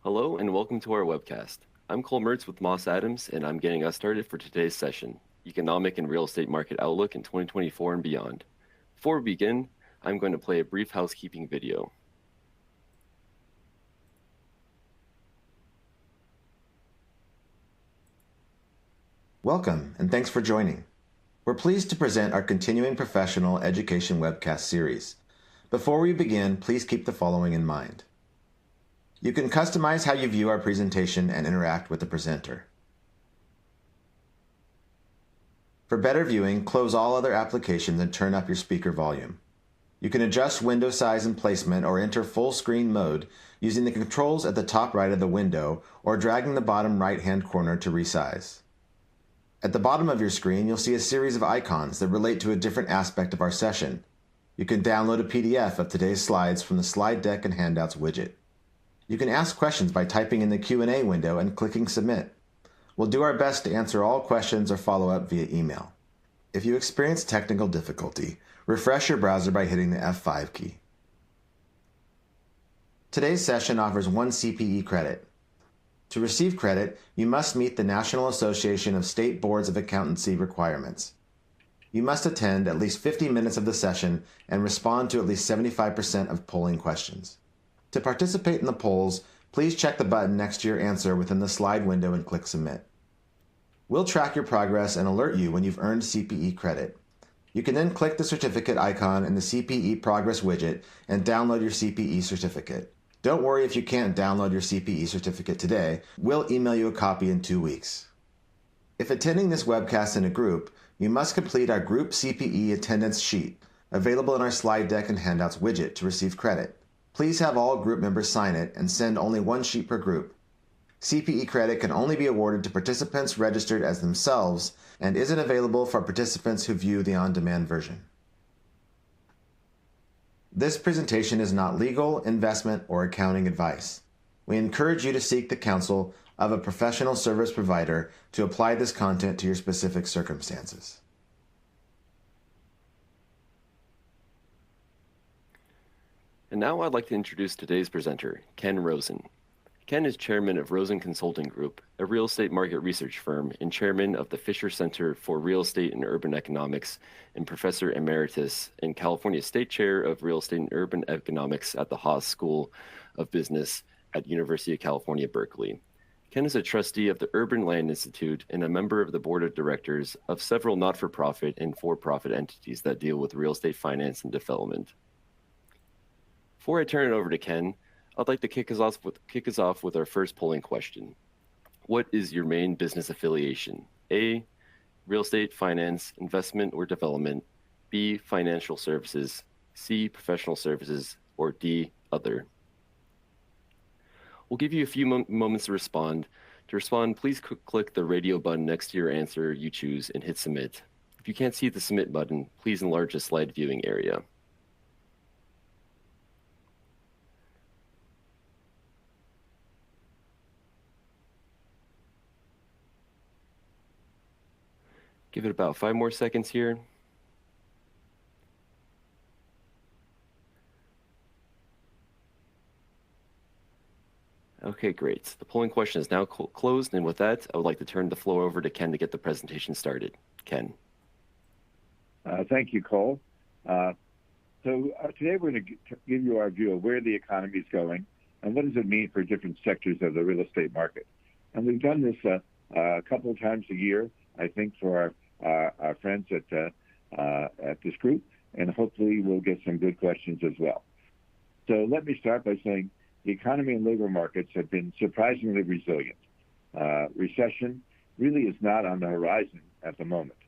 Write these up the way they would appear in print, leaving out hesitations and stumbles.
Hello and welcome to our webcast. I'm Cole Mertz with Moss Adams, and I'm getting us started for today's session, Economic and Real Estate Market Outlook in 2024 and Beyond. Before we begin, I'm going to play a brief housekeeping video. Welcome, and thanks for joining. We're pleased to present our continuing professional education webcast series. Before we begin, please keep the following in mind. You can customize how you view our presentation and interact with the presenter. For better viewing, close all other applications and turn up your speaker volume. You can adjust window size and placement or enter full screen mode using the controls at the top right of the window or dragging the bottom right-hand corner to resize. At the bottom of your screen, you'll see a series of icons that relate to a different aspect of our session. You can download a PDF of today's slides from the Slide Deck and Handouts widget. You can ask questions by typing in the Q&A window and clicking Submit. We'll do our best to answer all questions or follow up via email. If you experience technical difficulty, refresh your browser by hitting the F5 key. Today's session offers 1 CPE credit. To receive credit, you must meet the National Association of State Boards of Accountancy requirements. You must attend at least 50 minutes of the session and respond to at least 75% of polling questions. To participate in the polls, please check the button next to your answer within the slide window and click Submit. We'll track your progress and alert you when you've earned CPE credit. You can then click the certificate icon in the CPE Progress widget and download your CPE certificate. Don't worry if you can't download your CPE certificate today. We'll email you a copy in 2 weeks. If attending this webcast in a group, you must complete our group CPE attendance sheet, available in our slide deck and handouts widget to receive credit. Please have all group members sign it and send only 1 sheet per group. CPE credit can only be awarded to participants registered as themselves and isn't available for participants who view the on-demand version. This presentation is not legal, investment, or accounting advice. We encourage you to seek the counsel of a professional service provider to apply this content to your specific circumstances. And now I'd like to introduce today's presenter, Ken Rosen. Ken is chairman of Rosen Consulting Group, a real estate market research firm, and chairman of the Fisher Center for Real Estate and Urban Economics, and professor emeritus and California State Chair of Real Estate and Urban Economics at the Haas School of Business at University of California, Berkeley. Ken is a trustee of the Urban Land Institute and a member of the board of directors of several not-for-profit and for-profit entities that deal with real estate finance and development. Before I turn it over to Ken, I'd like to kick us off with our first polling question. What is your main business affiliation? A, real estate, finance, investment, or development. B, financial services. C, professional services. Or D, other. We'll give you a few moments to respond. To respond, please click the radio button next to your answer you choose and hit Submit. If you can't see the Submit button, please enlarge the slide viewing area. Give it about 5 more seconds here. Okay, great. The polling question is now closed, and with that, I would like to turn the floor over to Ken to get the presentation started. Ken. Thank you, Cole. Today we're going to give you our view of where the economy is going and what does it mean for different sectors of the real estate market. And we've done this a couple of times a year, I think, for our friends at this group, and hopefully we'll get some good questions as well. So let me start by saying the economy and labor markets have been surprisingly resilient. Recession really is not on the horizon at the moment.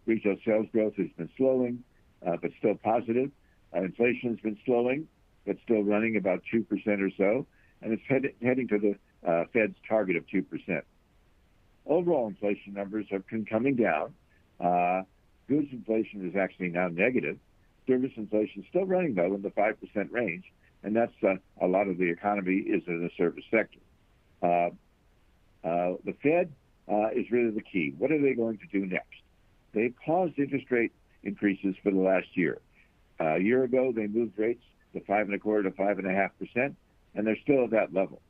Retail sales growth has been slowing, but still positive. Inflation has been slowing, but still running about 2% or so, and it's heading to the Fed's target of 2%. Overall inflation numbers have been coming down. Goods inflation is actually now negative. Service inflation is still running, though, in the 5% range, and that's a lot of the economy is in the service sector. The Fed is really the key. What are they going to do next? They paused interest rate increases for the last year. A year ago, they moved rates to 5.25% to 5.5%, and they're still at that level.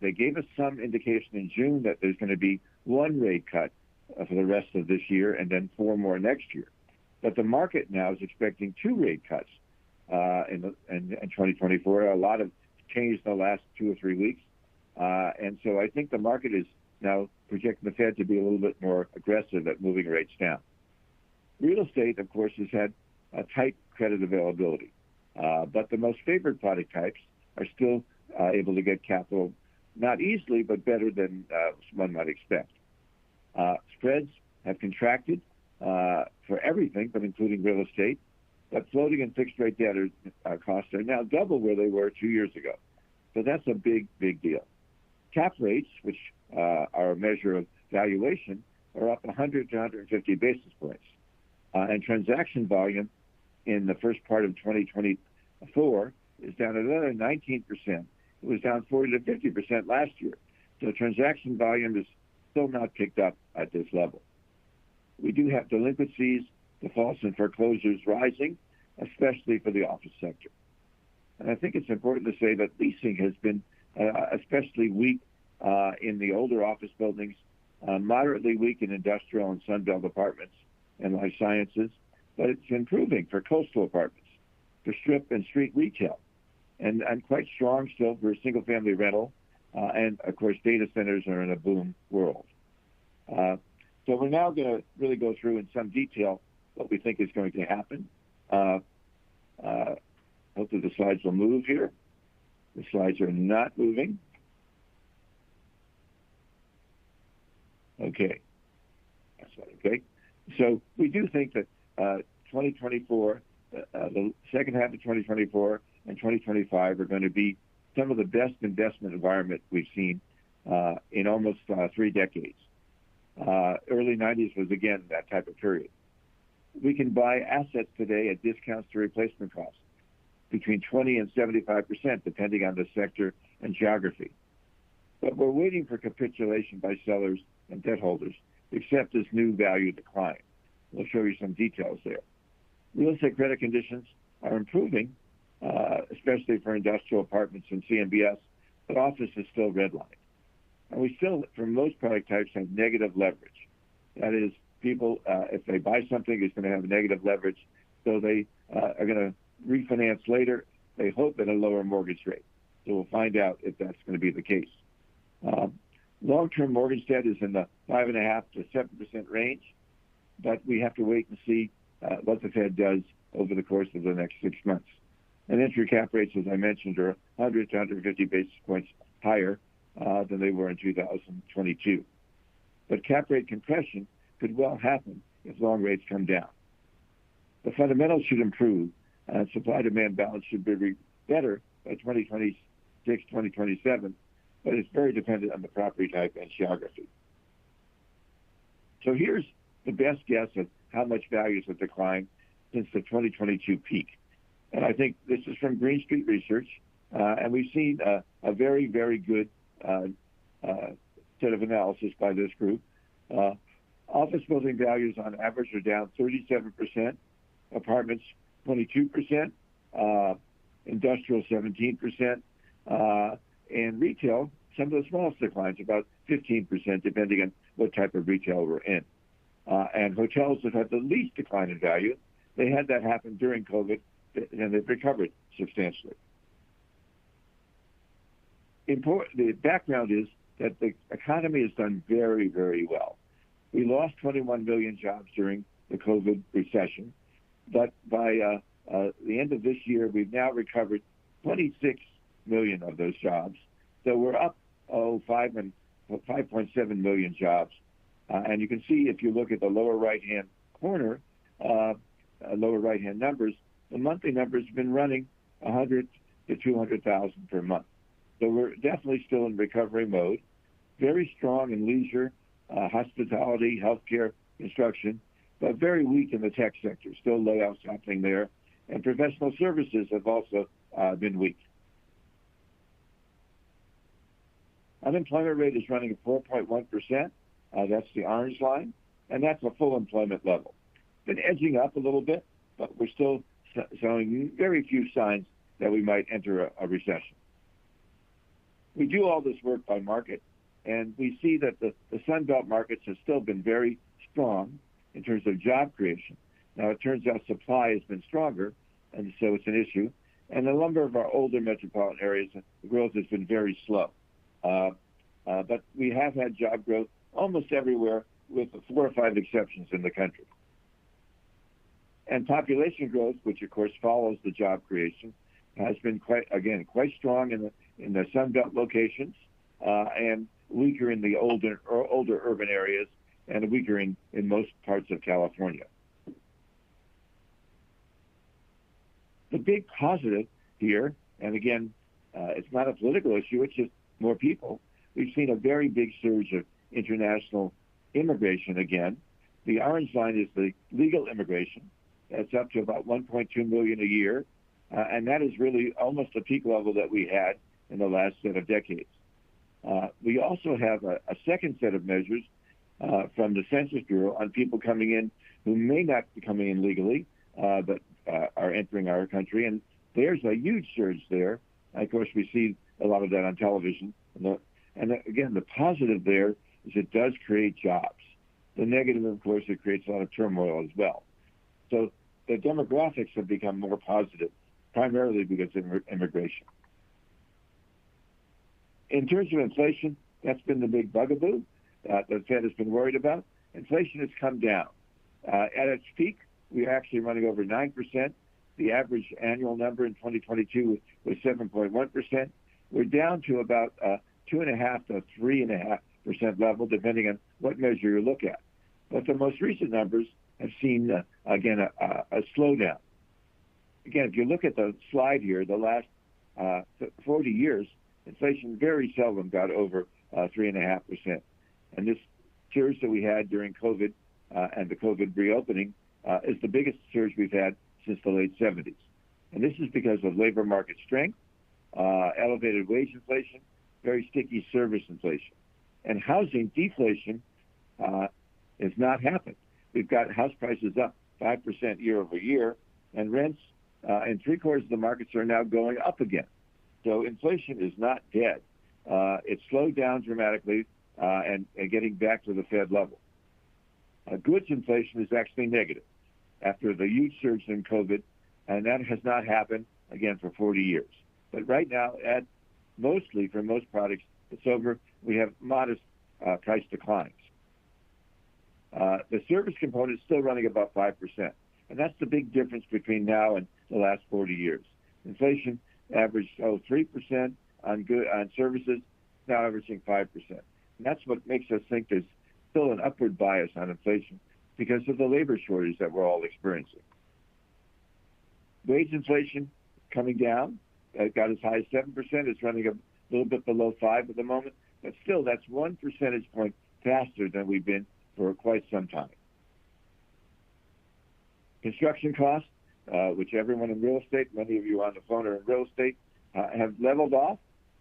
They gave us some indication in June that there's going to be one rate cut for the rest of this year and then 4 more next year. But the market now is expecting 2 rate cuts in 2024. A lot have changed in the last 2 or 3 weeks. And so I think the market is now projecting the Fed to be a little bit more aggressive at moving rates down. Real estate, of course, has had a tight credit availability. But the most favored product types are still able to get capital, not easily, but better than one might expect. Spreads have contracted for everything, but including real estate. But floating and fixed rate debt costs are now double where they were 2 years ago. So that's a big, big deal. Cap rates, which are a measure of valuation, are up 100 to 150 basis points. And transaction volume in the first part of 2024 is down another 19%. It was down 40 to 50% last year. So transaction volume is still not picked up at this level. We do have delinquencies, defaults, and foreclosures rising, especially for the office sector. And I think it's important to say that leasing has been especially weak in the older office buildings, moderately weak in industrial and Sunbelt apartments and life sciences, but it's improving for coastal apartments, for strip and street retail, and quite strong still for single-family rental, and of course data centers are in a boom world. So we're now going to really go through in some detail what we think is going to happen. Hopefully the slides will move here. The slides are not moving. Okay. That's okay. So we do think that 2024, the second half of 2024 and 2025 are going to be some of the best investment environment we've seen in almost 3 decades. Early 90s was, again, that type of period. We can buy assets today at discounts to replacement costs, between 20 and 75%, depending on the sector and geography. But we're waiting for capitulation by sellers and debt holders to accept this new value decline. We'll show you some details there. Real estate credit conditions are improving, especially for industrial apartments and CMBS, but office is still redlined. And we still, for most product types, have negative leverage. That is, people, if they buy something, it's going to have negative leverage, so they are going to refinance later, they hope at a lower mortgage rate. So we'll find out if that's going to be the case. Long-term mortgage debt is in the 5.5% to 7% range, but we have to wait and see what the Fed does over the course of the next 6 months. And entry cap rates, as I mentioned, are 100 to 150 basis points higher than they were in 2022. But cap rate compression could well happen if long rates come down. The fundamentals should improve, and supply-demand balance should be better by 2026, 2027, but it's very dependent on the property type and geography. So here's the best guess of how much values have declined since the 2022 peak. And I think this is from Green Street Research, and we've seen a very, very good set of analysis by this group. Office building values on average are down 37%, apartments 22%, industrial 17%, and retail, some of the smallest declines, about 15%, depending on what type of retail we're in. And hotels have had the least decline in value. They had that happen during COVID, and they've recovered substantially. The background is that the economy has done very, very well. We lost 21 million jobs during the COVID recession, but by the end of this year, we've now recovered 26 million of those jobs. So we're up 5.7 million jobs. And you can see if you look at the lower right-hand corner, lower right-hand numbers, the monthly numbers have been running 100 to 200,000 per month. So we're definitely still in recovery mode. Very strong in leisure, hospitality, healthcare, construction, but very weak in the tech sector. Still layoffs happening there. And professional services have also been weak. Unemployment rate is running at 4.1%. That's the orange line, and that's a full employment level. Been edging up a little bit, but we're still showing very few signs that we might enter a recession. We do all this work by market, and we see that the Sun Belt markets have still been very strong in terms of job creation. Now, it turns out supply has been stronger, and so it's an issue. And a number of our older metropolitan areas, the growth has been very slow. But we have had job growth almost everywhere, with 4 or 5 exceptions in the country. And population growth, which of course follows the job creation, has been quite strong in the Sun Belt locations, and weaker in the older urban areas, and weaker in most parts of California. The big positive here, and again, it's not a political issue, it's just more people. We've seen a very big surge of international immigration again. The orange line is the legal immigration. That's up to about 1.2 million a year. And that is really almost a peak level that we had in the last set of decades. We also have a second set of measures from the Census Bureau on people coming in who may not be coming in legally, but are entering our country. And there's a huge surge there. Of course, we see a lot of that on television. And again, the positive there is it does create jobs. The negative, of course, it creates a lot of turmoil as well. So the demographics have become more positive, primarily because of immigration. In terms of inflation, that's been the big bugaboo that the Fed has been worried about. Inflation has come down. At its peak, we are actually running over 9%. The average annual number in 2022 was 7.1%. We're down to about 2.5 to 3.5% level, depending on what measure you look at. But the most recent numbers have seen, again, a slowdown. Again, if you look at the slide here, the last 40 years, inflation very seldom got over 3.5%. And this surge that we had during COVID and the COVID reopening is the biggest surge we've had since the late 70s. And this is because of labor market strength, elevated wage inflation, very sticky service inflation. And housing deflation has not happened. We've got house prices up 5% year over year, and rents in 3/4 of the markets are now going up again. So inflation is not dead. It's slowed down dramatically and getting back to the Fed level. Goods inflation is actually negative after the huge surge in COVID, and that has not happened, again, for 40 years. But right now, mostly for most products, it's over. We have modest price declines. The service component is still running about 5%. And that's the big difference between now and the last 40 years. Inflation averaged 3% on services, now averaging 5%. And that's what makes us think there's still an upward bias on inflation because of the labor shortage that we're all experiencing. Wage inflation coming down. It got as high as 7%. It's running a little bit below 5% at the moment. But still, that's 1 percentage point faster than we've been for quite some time. Construction costs, which everyone in real estate, many of you on the phone are in real estate, have leveled off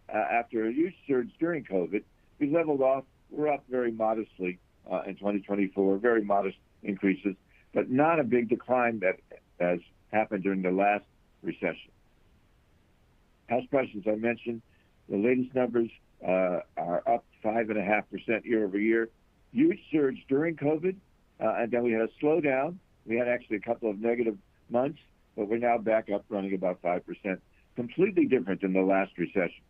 after a huge surge during COVID. We leveled off. We're up very modestly in 2024, very modest increases, but not a big decline that has happened during the last recession. House prices, I mentioned, the latest numbers are up 5.5% year over year. Huge surge during COVID, and then we had a slowdown. We had actually a couple of negative months, but we're now back up running about 5%, completely different than the last recession.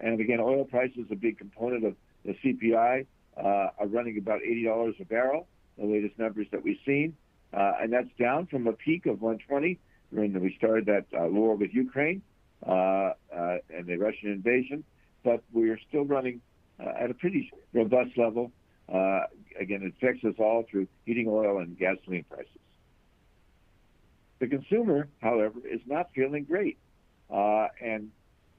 And again, oil prices, a big component of the CPI, are running about $80 a barrel, the latest numbers that we've seen. And that's down from a peak of 120 when we started that war with Ukraine and the Russian invasion. But we are still running at a pretty robust level. Again, it affects us all through heating oil and gasoline prices. The consumer, however, is not feeling great. And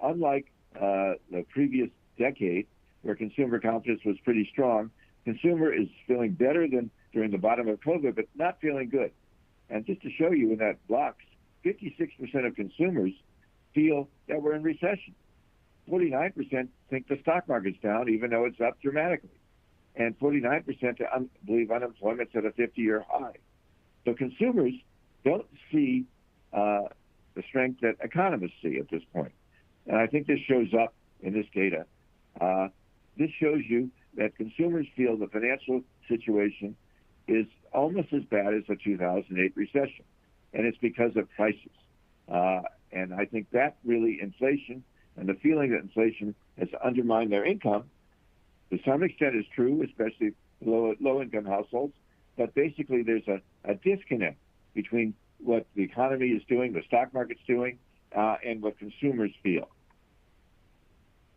unlike the previous decade, where consumer confidence was pretty strong, consumer is feeling better than during the bottom of COVID, but not feeling good. And just to show you in that box, 56% of consumers feel that we're in recession. 49% think the stock market's down, even though it's up dramatically. And 49% believe unemployment's at a 50-year high. So consumers don't see the strength that economists see at this point. And I think this shows up in this data. This shows you that consumers feel the financial situation is almost as bad as the 2008 recession, and it's because of prices. And I think that really inflation and the feeling that inflation has undermined their income to some extent is true, especially low-income households. But basically, there's a disconnect between what the economy is doing, the stock market's doing, and what consumers feel.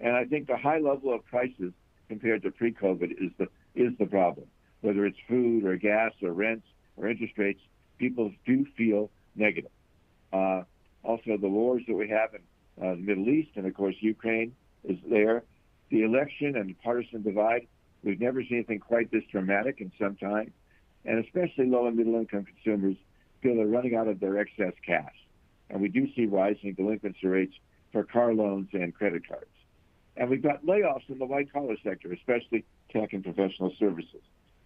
And I think the high level of prices compared to pre-COVID is the problem. Whether it's food or gas or rents or interest rates, people do feel negative. Also, the wars that we have in the Middle East, and of course Ukraine is there. The election and partisan divide, we've never seen anything quite this dramatic in some time. And especially low and middle income consumers feel they're running out of their excess cash. And we do see rising delinquency rates for car loans and credit cards. And we've got layoffs in the white collar sector, especially tech and professional services.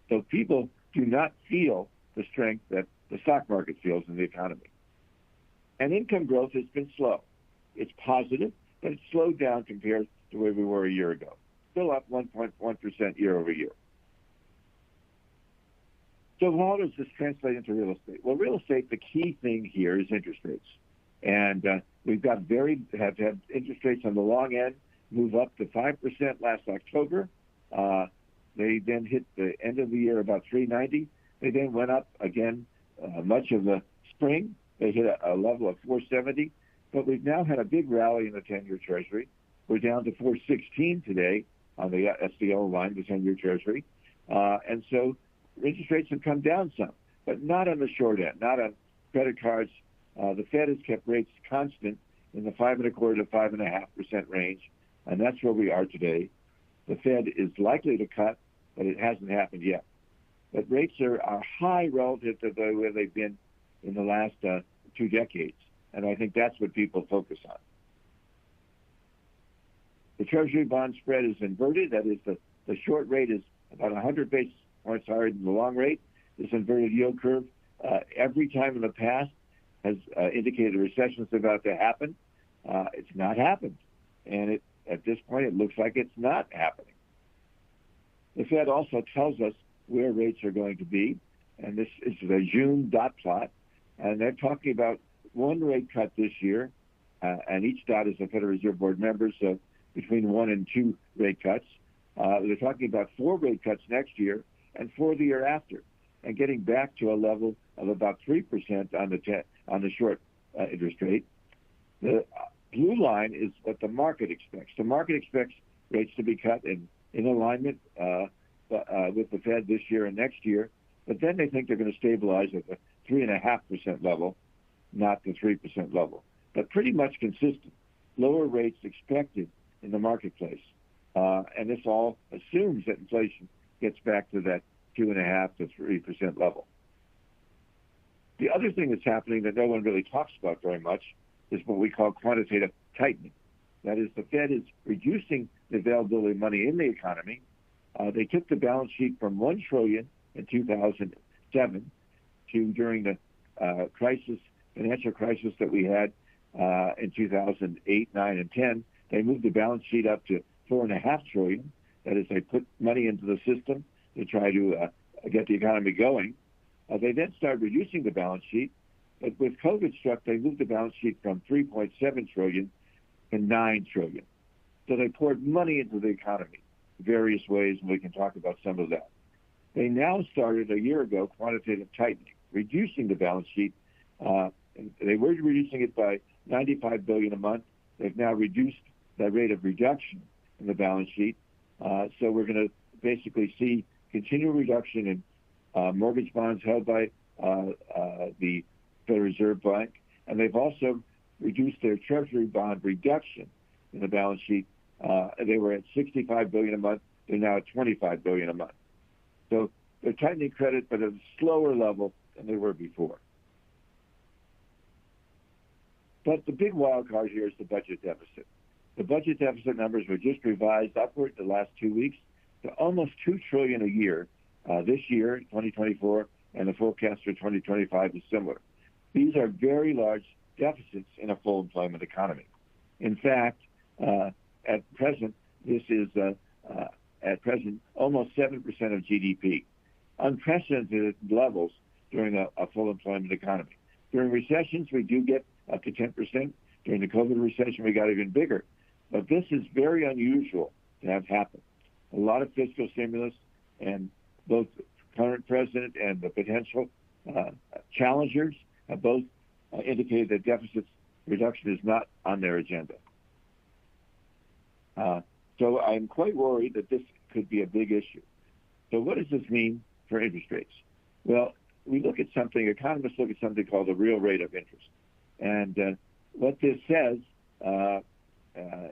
So people do not feel the strength that the stock market feels in the economy. And income growth has been slow. It's positive, but it's slowed down compared to where we were a year ago. Still up 1.1% year over year. So how does this translate into real estate? Well, real estate, the key thing here is interest rates. And we've got have had interest rates on the long end move up to 5% last October. They then hit the end of the year about 3.90. They then went up again much of the spring. They hit a level of 4.70. But we've now had a big rally in the 10-year Treasury. We're down to 4.16 today on the SDL line, the 10-year Treasury. And so interest rates have come down some, but not on the short end, not on credit cards. The Fed has kept rates constant in the 5.25% to 5.5% range, and that's where we are today. The Fed is likely to cut, but it hasn't happened yet. But rates are high relative to where they've been in the last 2 decades, and I think that's what people focus on. The Treasury bond spread is inverted. That is, the short rate is about 100 basis points higher than the long rate. This inverted yield curve, every time in the past, has indicated a recession is about to happen. It's not happened. And at this point, it looks like it's not happening. The Fed also tells us where rates are going to be. And this is the June dot plot. And they're talking about 1 rate cut this year. And each dot is a Federal Reserve Board member, so between 1 and 2 rate cuts. They're talking about 4 rate cuts next year and 4 the year after, and getting back to a level of about 3% on the short interest rate. The blue line is what the market expects. The market expects rates to be cut in alignment with the Fed this year and next year, but then they think they're going to stabilize at the 3.5% level, not the 3% level. But pretty much consistent. Lower rates expected in the marketplace. And this all assumes that inflation gets back to that 2.5% to 3% level. The other thing that's happening that no one really talks about very much is what we call quantitative tightening. That is, the Fed is reducing the availability of money in the economy. They took the balance sheet from $1 trillion in 2007 to during the financial crisis that we had in 2008, 9, and 10. They moved the balance sheet up to $4.5 trillion. That is, they put money into the system to try to get the economy going. They then started reducing the balance sheet, but with COVID struck, they moved the balance sheet from 3.7 trillion to 9 trillion. So they poured money into the economy various ways, and we can talk about some of that. They now started a year ago quantitative tightening, reducing the balance sheet. They were reducing it by $95 billion a month. They've now reduced that rate of reduction in the balance sheet. So we're going to basically see continual reduction in mortgage bonds held by the Federal Reserve Bank. And they've also reduced their Treasury bond reduction in the balance sheet. They were at $65 billion a month. They're now at $25 billion a month. So they're tightening credit, but at a slower level than they were before. But the big wild card here is the budget deficit. The budget deficit numbers were just revised upward the last 2 weeks to almost $2 trillion a year this year, 2024, and the forecast for 2025 is similar. These are very large deficits in a full employment economy. In fact, At present, this is at present almost 7% of GDP, unprecedented levels during a full employment economy. During recessions, we do get up to 10%. During the COVID recession, we got even bigger. But this is very unusual to have happen. A lot of fiscal stimulus, and both the current president and the potential challengers have both indicated that deficit reduction is not on their agenda. So I'm quite worried that this could be a big issue. So what does this mean for interest rates? Well, we look at something, economists look at something called the real rate of interest. And what this says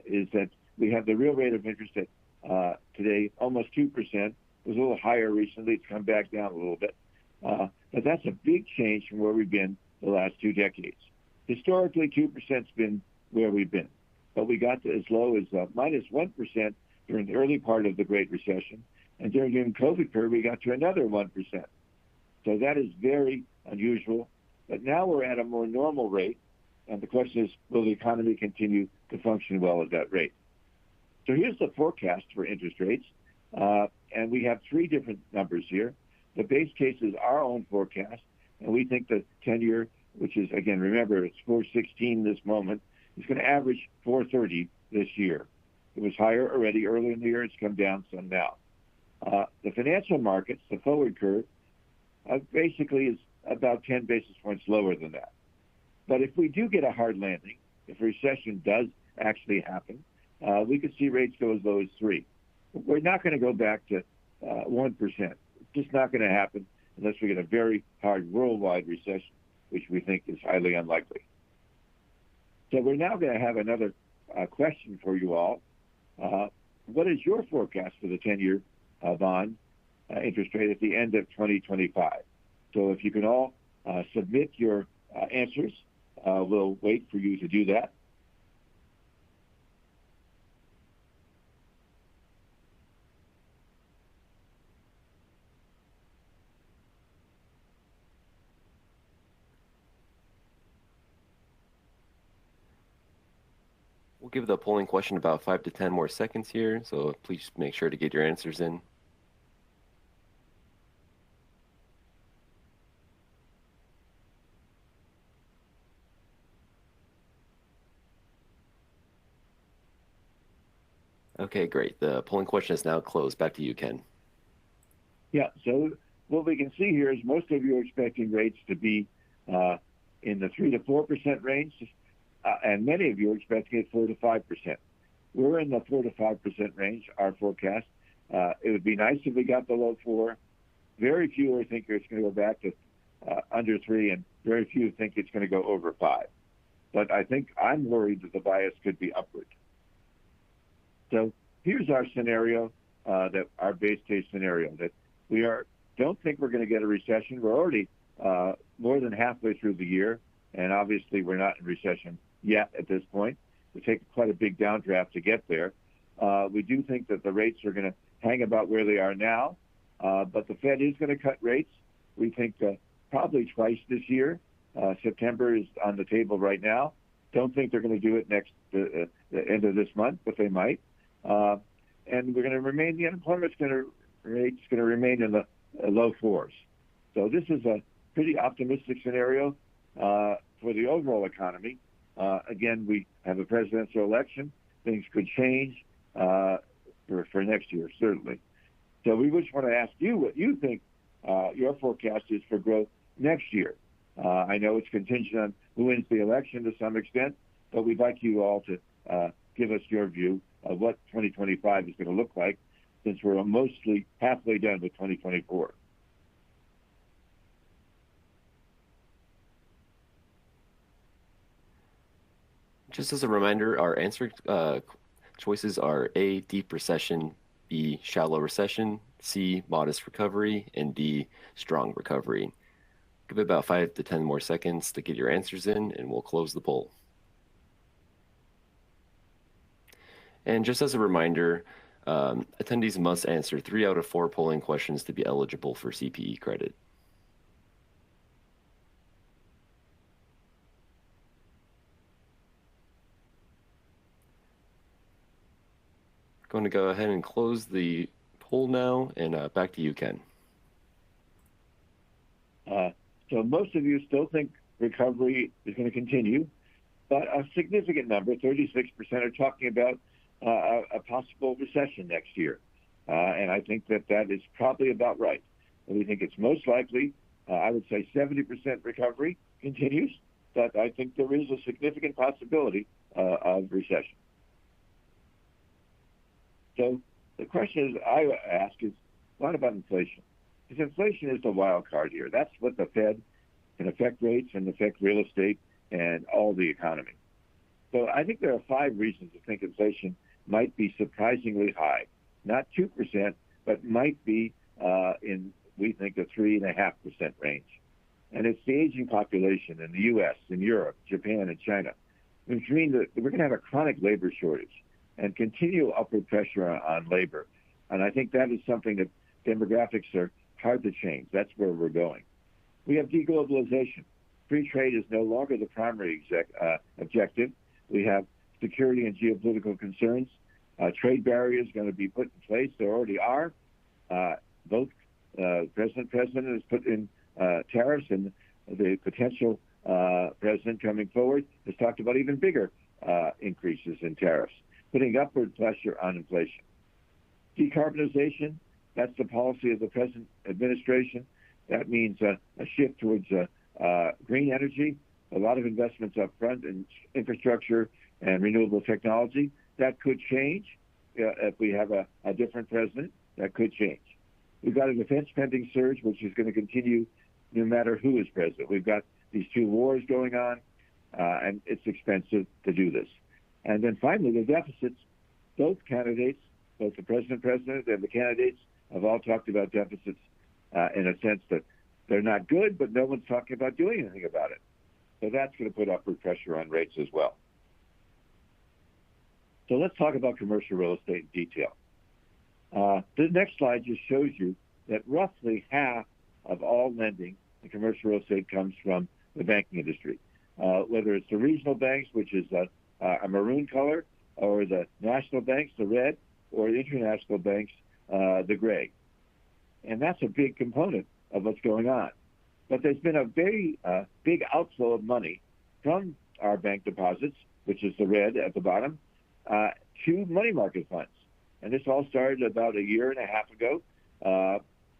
is that we have the real rate of interest at today, almost 2%. It was a little higher recently. It's come back down a little bit. But that's a big change from where we've been the last 2 decades. Historically, 2% has been where we've been. But we got to as low as minus 1% during the early part of the Great Recession. And during the COVID period, we got to another 1%. So that is very unusual. But now we're at a more normal rate. And the question is, will the economy continue to function well at that rate? So here's the forecast for interest rates. And we have 3 different numbers here. The base case is our own forecast. And we think the 10-year, which is, again, remember, it's 4.16 this moment, is going to average 4.30 this year. It was higher already early in the year. It's come down some now. The financial markets, the forward curve, basically is about 10 basis points lower than that. But if we do get a hard landing, if a recession does actually happen, we could see rates go as low as 3. We're not going to go back to 1%. It's just not going to happen unless we get a very hard worldwide recession, which we think is highly unlikely. So we're now going to have another question for you all. What is your forecast for the 10-year bond interest rate at the end of 2025? So if you can all submit your answers, we'll wait for you to do that. We'll give the polling question about 5 to 10 more seconds here, so please make sure to get your answers in. Okay, great. The polling question is now closed. Back to you, Ken. Yeah, so what we can see here is most of you are expecting rates to be in the 3 to 4% range, and many of you are expecting it 4 to 5%. We're in the 4 to 5% range, our forecast. It would be nice if we got below 4. Very few are thinking it's going to go back to under 3, and very few think it's going to go over 5. But I think I'm worried that the bias could be upward. So here's our scenario, that our base case scenario, that we don't think we're going to get a recession. We're already more than halfway through the year, and obviously we're not in recession yet at this point. It takes quite a big downdraft to get there. We do think that the rates are going to hang about where they are now, but the Fed is going to cut rates. We think probably twice this year. September is on the table right now. Don't think they're going to do it the end of this month, but they might. And we're going to remain, the unemployment rate's going to remain in the low 4s. So this is a pretty optimistic scenario for the overall economy. Again, we have a presidential election. Things could change for next year, certainly. So we just want to ask you what you think your forecast is for growth next year. I know it's contingent on who wins the election to some extent, but we'd like you all to give us your view of what 2025 is going to look like, since we're mostly halfway done with 2024. Just as a reminder, our answer choices are A, deep recession, B, shallow recession, C, modest recovery, and D, strong recovery. Give it about 5 to 10 more seconds to get your answers in, and we'll close the poll. And just as a reminder, attendees must answer 3 out of 4 polling questions to be eligible for CPE credit. Going to go ahead and close the poll now, and back to you, Ken. So most of you still think recovery is going to continue, but a significant number, 36%, are talking about a possible recession next year. And I think that is probably about right. We think it's most likely, I would say 70% recovery continues, but I think there is a significant possibility of recession. So the question I ask is, what about inflation? Because inflation is the wild card here. That's what the Fed can affect rates and affect real estate and all the economy. So I think there are 5 reasons to think inflation might be surprisingly high. Not 2%, but might be we think, the 3.5% range. And it's the aging population in the U.S., in Europe, Japan, and China, which means that we're going to have a chronic labor shortage and continual upward pressure on labor. And I think that is something that demographics are hard to change. That's where we're going. We have deglobalization. Free trade is no longer the primary objective. We have security and geopolitical concerns. Trade barriers going to be put in place. There already are. Both president has put in tariffs, and the potential president coming forward has talked about even bigger increases in tariffs, putting upward pressure on inflation. Decarbonization, that's the policy of the present administration. That means a shift towards green energy, a lot of investments up front in infrastructure and renewable technology. That could change if we have a different president. That could change. We've got a defense spending surge, which is going to continue no matter who is president. We've got these 2 wars going on, and it's expensive to do this. And then finally, the deficits. Both candidates, both the president and the candidates, have all talked about deficits in a sense that they're not good, but no one's talking about doing anything about it. So that's going to put upward pressure on rates as well. So let's talk about commercial real estate in detail. The next slide just shows you that roughly half of all lending in commercial real estate comes from the banking industry, whether it's the regional banks, which is a maroon color, or the national banks, the red, or the international banks, the gray. And that's a big component of what's going on. But there's been a very big outflow of money from our bank deposits, which is the red at the bottom, to money market funds. And this all started about a year and a half ago.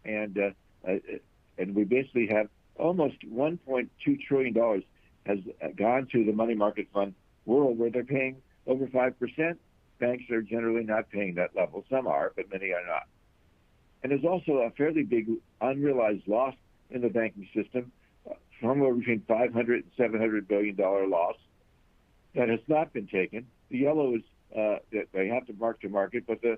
And we basically have almost $1.2 trillion has gone to the money market fund world, where they're paying over 5%. Banks are generally not paying that level. Some are, but many are not. And there's also a fairly big unrealized loss in the banking system, somewhere between $500 and $700 billion loss that has not been taken. The yellow is that they have to mark to market, but the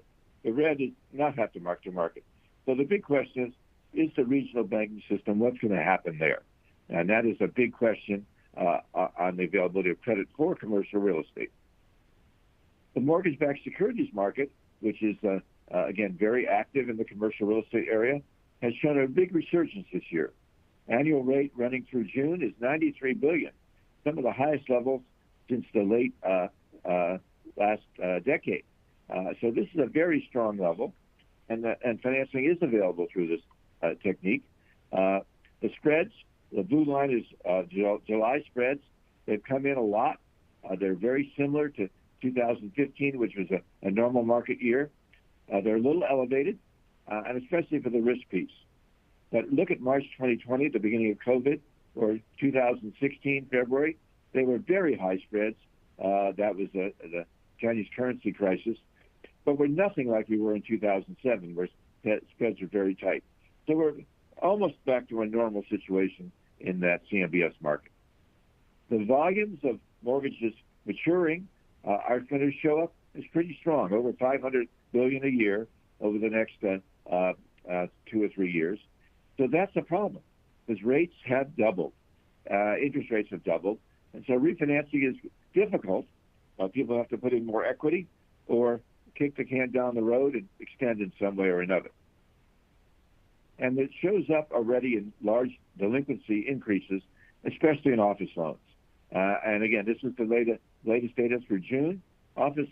red is not have to mark to market. So the big question is the regional banking system, what's going to happen there? And that is a big question on the availability of credit for commercial real estate. The mortgage-backed securities market, which is, again, very active in the commercial real estate area, has shown a big resurgence this year. Annual rate running through June is $93 billion, some of the highest levels since the late last decade. So this is a very strong level, and financing is available through this technique. The spreads, the blue line is July spreads. They've come in a lot. They're very similar to 2015, which was a normal market year. They're a little elevated, and especially for the risk piece. But look at March 2020, the beginning of COVID, or 2016, February. They were very high spreads. That was the Chinese currency crisis. But we're nothing like we were in 2007, where spreads are very tight. So we're almost back to a normal situation in that CMBS market. The volumes of mortgages maturing are going to show up as pretty strong, over $500 billion a year over the next 2 or 3 years. So that's a problem, because rates have doubled. Interest rates have doubled. And so refinancing is difficult. People have to put in more equity or kick the can down the road and extend in some way or another. And it shows up already in large delinquency increases, especially in office loans. And again, this is the latest data for June. Office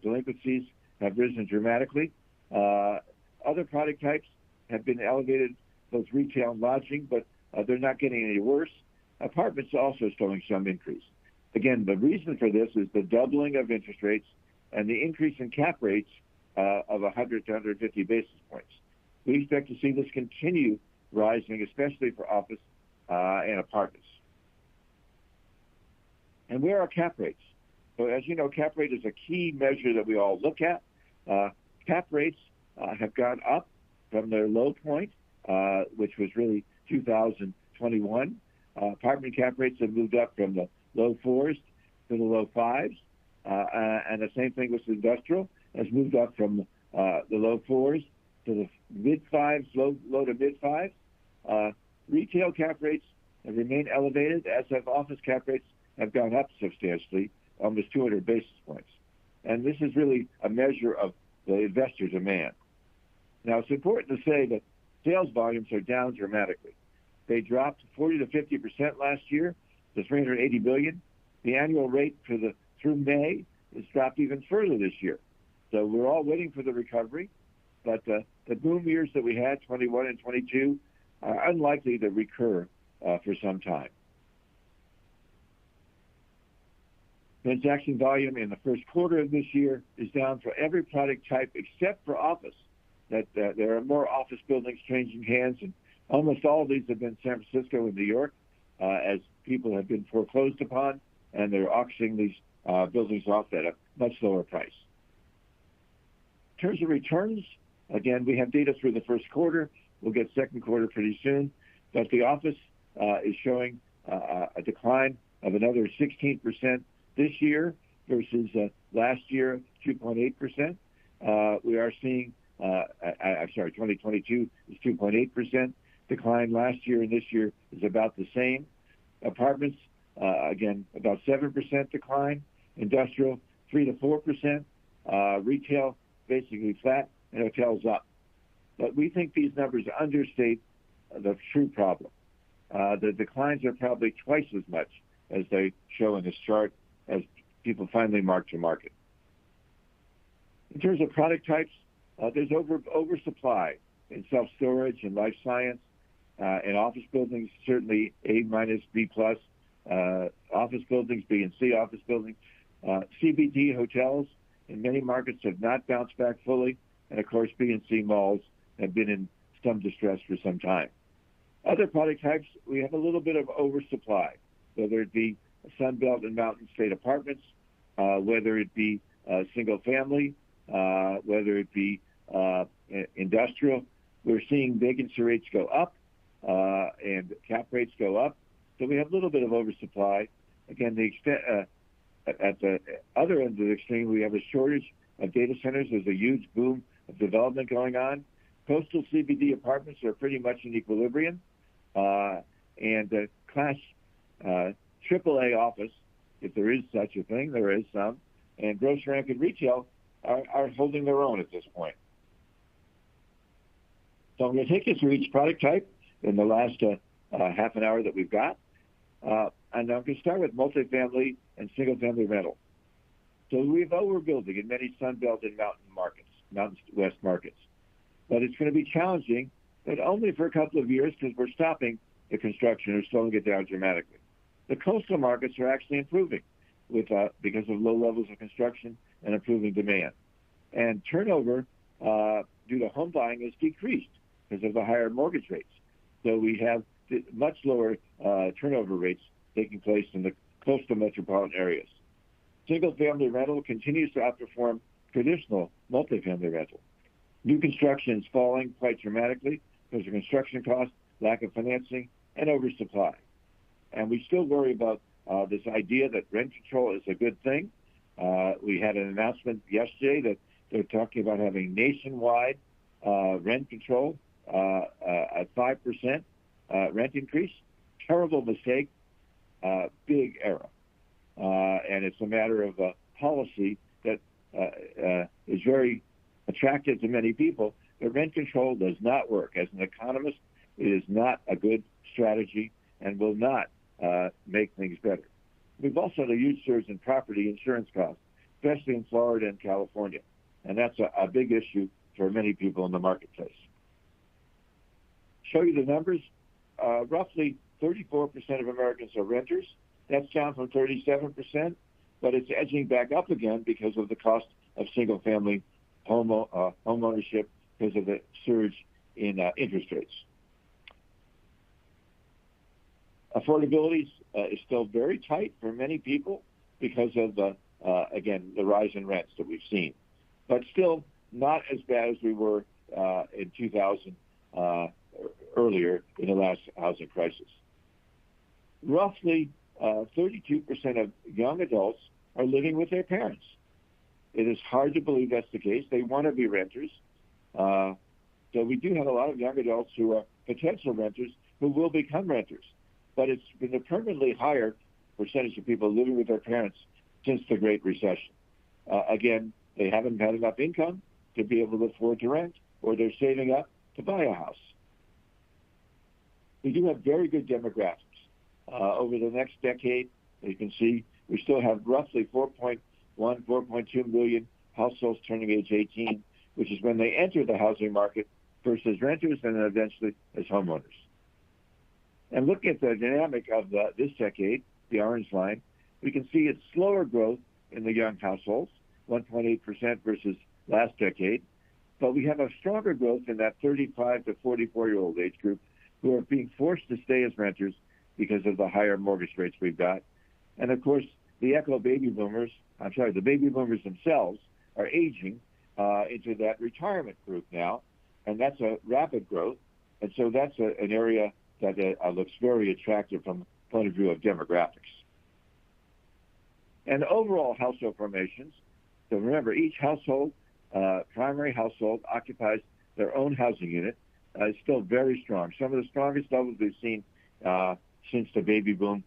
delinquencies have risen dramatically. Other product types have been elevated, both retail and lodging, but they're not getting any worse. Apartments also showing some increase. Again, the reason for this is the doubling of interest rates and the increase in cap rates of 100 to 150 basis points. We expect to see this continue rising, especially for office and apartments. And where are cap rates? So as you know, cap rate is a key measure that we all look at. Cap rates have gone up from their low point, which was really 2021. Apartment cap rates have moved up from the low fours to the low fives. And the same thing with industrial, has moved up from the low fours to the mid fives, low to mid fives. Retail cap rates have remained elevated, as have office cap rates have gone up substantially, almost 200 basis points. And this is really a measure of the investor demand. Now, it's important to say that sales volumes are down dramatically. They dropped 40 to 50% last year to 380 billion. The annual rate through May has dropped even further this year. So we're all waiting for the recovery, but the boom years that we had, 21 and 22, are unlikely to recur for some time. Transaction volume in the first quarter of this year is down for every product type except for office. There are more office buildings changing hands, and almost all of these have been San Francisco and New York, as people have been foreclosed upon, and they're auctioning these buildings off at a much lower price. In terms of returns, again, we have data through the first quarter. We'll get second quarter pretty soon, but the office is showing a decline of another 16% this year versus last year, 2.8%. We are seeing, 2022 is 2.8% decline last year, and this year is about the same. Apartments, again, about 7% decline. Industrial, 3 to 4%. Retail, basically flat, and hotels up. But we think these numbers understate the true problem. The declines are probably twice as much as they show in this chart as people finally mark to market. In terms of product types, there's oversupply in self-storage and life science. In office buildings, certainly A minus, B plus. Office buildings, B and C office buildings. CBD hotels in many markets have not bounced back fully. And of course, B and C malls have been in some distress for some time. Other product types, we have a little bit of oversupply, whether it be Sunbelt and Mountain State apartments, whether it be single family, whether it be industrial. We're seeing vacancy rates go up and cap rates go up. So we have a little bit of oversupply. Again, the extent, at the other end of the extreme, we have a shortage of data centers. There's a huge boom of development going on. Coastal CBD apartments are pretty much in equilibrium. And class AAA office, if there is such a thing, there is some, and grocery-anchored retail are holding their own at this point. So I'm going to take you through each product type in the last half an hour that we've got. And I'm going to start with multifamily and single-family rental. So we have overbuilding in many Sunbelt and Mountain West markets. But it's going to be challenging, but only for a couple of years because we're stopping the construction or slowing it down dramatically. The coastal markets are actually improving because of low levels of construction and improving demand. And turnover due to home buying has decreased because of the higher mortgage rates. So we have much lower turnover rates taking place in the coastal metropolitan areas. Single-family rental continues to outperform traditional multifamily rental. New construction is falling quite dramatically because of construction costs, lack of financing, and oversupply. And we still worry about this idea that rent control is a good thing. We had an announcement yesterday that they're talking about having nationwide rent control at 5% rent increase. Terrible mistake, big error. And it's a matter of policy that is very attractive to many people. But rent control does not work. As an economist, it is not a good strategy and will not make things better. We've also had a huge surge in property insurance costs, especially in Florida and California. And that's a big issue for many people in the marketplace. Show you the numbers. Roughly 34% of Americans are renters. That's down from 37%, but it's edging back up again because of the cost of single-family home ownership because of the surge in interest rates. Affordability is still very tight for many people because of again, the rise in rents that we've seen, but still not as bad as we were in 2000 earlier in the last housing crisis. Roughly 32% of young adults are living with their parents. It is hard to believe that's the case. They want to be renters. So we do have a lot of young adults who are potential renters who will become renters. But it's been a permanently higher percentage of people living with their parents since the Great Recession. Again, they haven't had enough income to be able to afford to rent, or they're saving up to buy a house. We do have very good demographics. Over the next decade, you can see we still have roughly 4.2 million households turning age 18, which is when they enter the housing market, first as renters and then eventually as homeowners. And looking at the dynamic of this decade, the orange line, we can see it's slower growth in the young households, 1.8% versus last decade. But we have a stronger growth in that 35 to 44-year-old age group who are being forced to stay as renters because of the higher mortgage rates we've got. And of course, the baby boomers themselves are aging into that retirement group now, and that's a rapid growth. And so that's an area that looks very attractive from the point of view of demographics. And overall household formations, so remember, each household, primary household, occupies their own housing unit. It's still very strong. Some of the strongest levels we've seen since the baby boom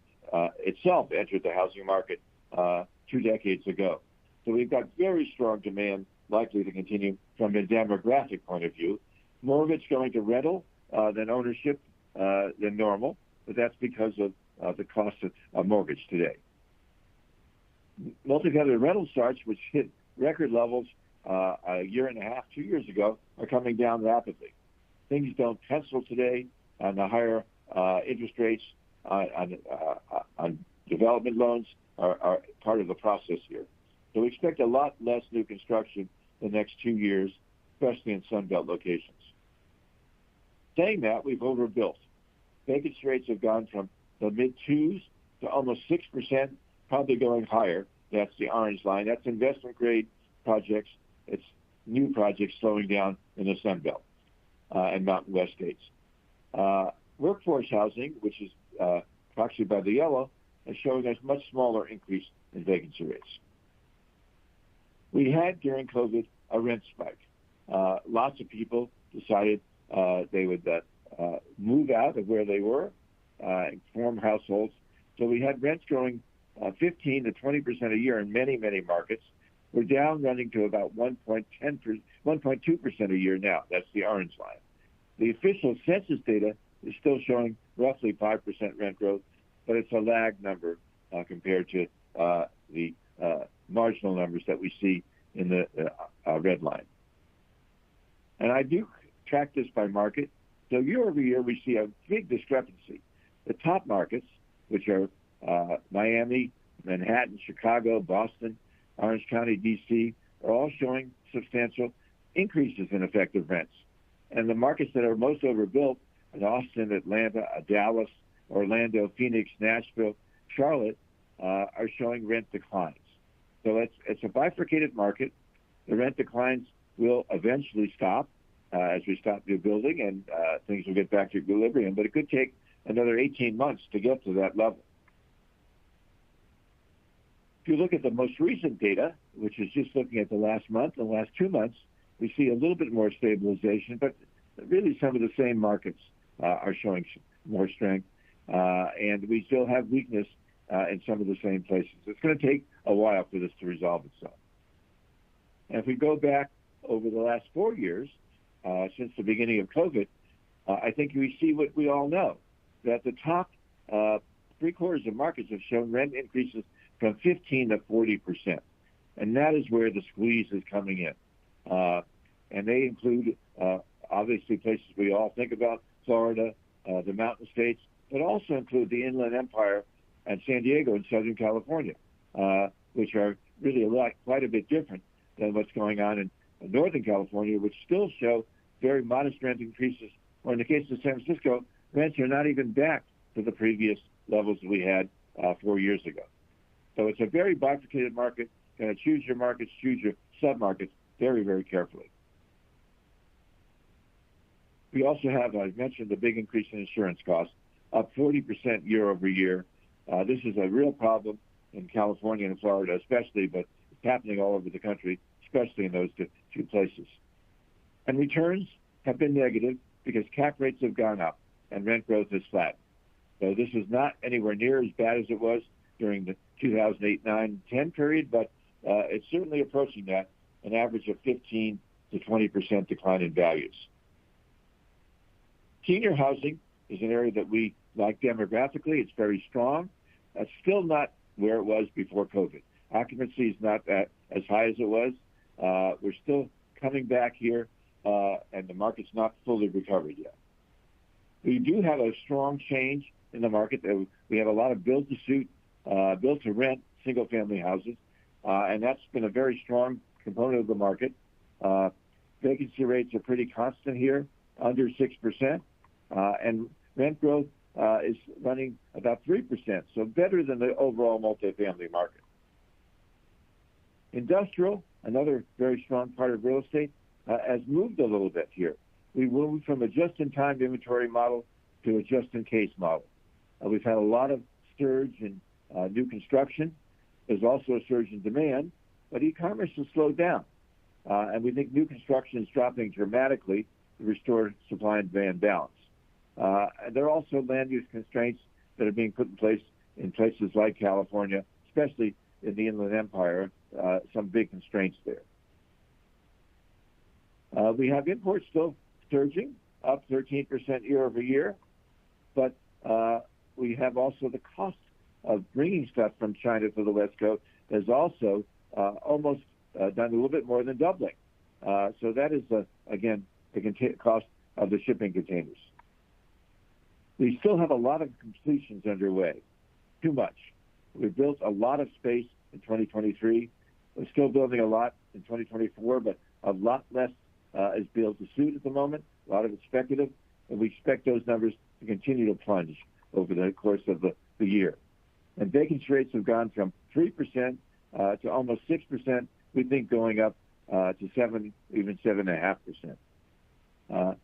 itself entered the housing market 2 decades ago. So we've got very strong demand likely to continue from a demographic point of view. More of it's going to rental than ownership than normal, but that's because of the cost of mortgage today. Multifamily rental starts, which hit record levels a year and a half, 2 years ago, are coming down rapidly. Things don't pencil today, and the higher interest rates on development loans are part of the process here. So we expect a lot less new construction the next 2 years, especially in Sunbelt locations. Saying that, we've overbuilt. Vacancy rates have gone from the mid-2s to almost 6%, probably going higher. That's the orange line. That's investment-grade projects. It's new projects slowing down in the Sunbelt and Mountain West states. Workforce housing, which is proxied by the yellow, is showing us much smaller increase in vacancy rates. We had, during COVID, a rent spike. Lots of people decided they would move out of where they were and form households. So we had rents growing 15 to 20% a year in many, many markets. We're down running to about 1.2% a year now. That's the orange line. The official census data is still showing roughly 5% rent growth, but it's a lag number compared to the marginal numbers that we see in the red line. And I do track this by market. So year over year, we see a big discrepancy. The top markets, which are Miami, Manhattan, Chicago, Boston, Orange County, D.C., are all showing substantial increases in effective rents. And the markets that are most overbuilt are Austin, Atlanta, Dallas, Orlando, Phoenix, Nashville, Charlotte, are showing rent declines. So it's a bifurcated market. The rent declines will eventually stop as we stop new building, and things will get back to equilibrium, but it could take another 18 months to get to that level. If you look at the most recent data, which is just looking at the last month, the last 2 months, we see a little bit more stabilization, but really some of the same markets are showing more strength, and we still have weakness in some of the same places. It's going to take a while for this to resolve itself. And if we go back over the last 4 years, since the beginning of COVID, I think we see what we all know, that the top 3/4 of markets have shown rent increases from 15 to 40%. And that is where the squeeze is coming in. And they include, obviously, places we all think about, Florida, the mountain states, but also include the Inland Empire and San Diego in Southern California, which are really quite a bit different than what's going on in Northern California, which still show very modest rent increases. Or in the case of San Francisco, rents are not even back to the previous levels that we had 4 years ago. So it's a very bifurcated market. Going to choose your markets, choose your sub-markets very, very carefully. We also have, I mentioned, the big increase in insurance costs, up 40% year over year. This is a real problem in California and Florida especially, but it's happening all over the country, especially in those two places. And returns have been negative because cap rates have gone up and rent growth is flat. So this is not anywhere near as bad as it was during the 2008, 9, 10 period, but it's certainly approaching that, an average of 15 to 20% decline in values. Senior housing is an area that we like demographically. It's very strong. That's still not where it was before COVID. Occupancy is not as high as it was. We're still coming back here, and the market's not fully recovered yet. We do have a strong change in the market. We have a lot of build-to-suit, build-to-rent single-family houses, and that's been a very strong component of the market. Vacancy rates are pretty constant here, under 6%, and rent growth is running about 3%, so better than the overall multifamily market. Industrial, another very strong part of real estate, has moved a little bit here. We moved from a just-in-time inventory model to a just-in-case model. We've had a lot of surge in new construction. There's also a surge in demand, but e-commerce has slowed down. And we think new construction is dropping dramatically to restore supply and demand balance. There are also land use constraints that are being put in place in places like California, especially in the Inland Empire, some big constraints there. We have imports still surging, up 13% year over year, but we have also the cost of bringing stuff from China to the West Coast has also almost done a little bit more than doubling. So that is, again, the cost of the shipping containers. We still have a lot of completions underway, too much. We've built a lot of space in 2023. We're still building a lot in 2024, but a lot less is built to suit at the moment. A lot of it's speculative, and we expect those numbers to continue to plunge over the course of the year. And vacancy rates have gone from 3% to almost 6%, we think going up to 7, even 7.5%.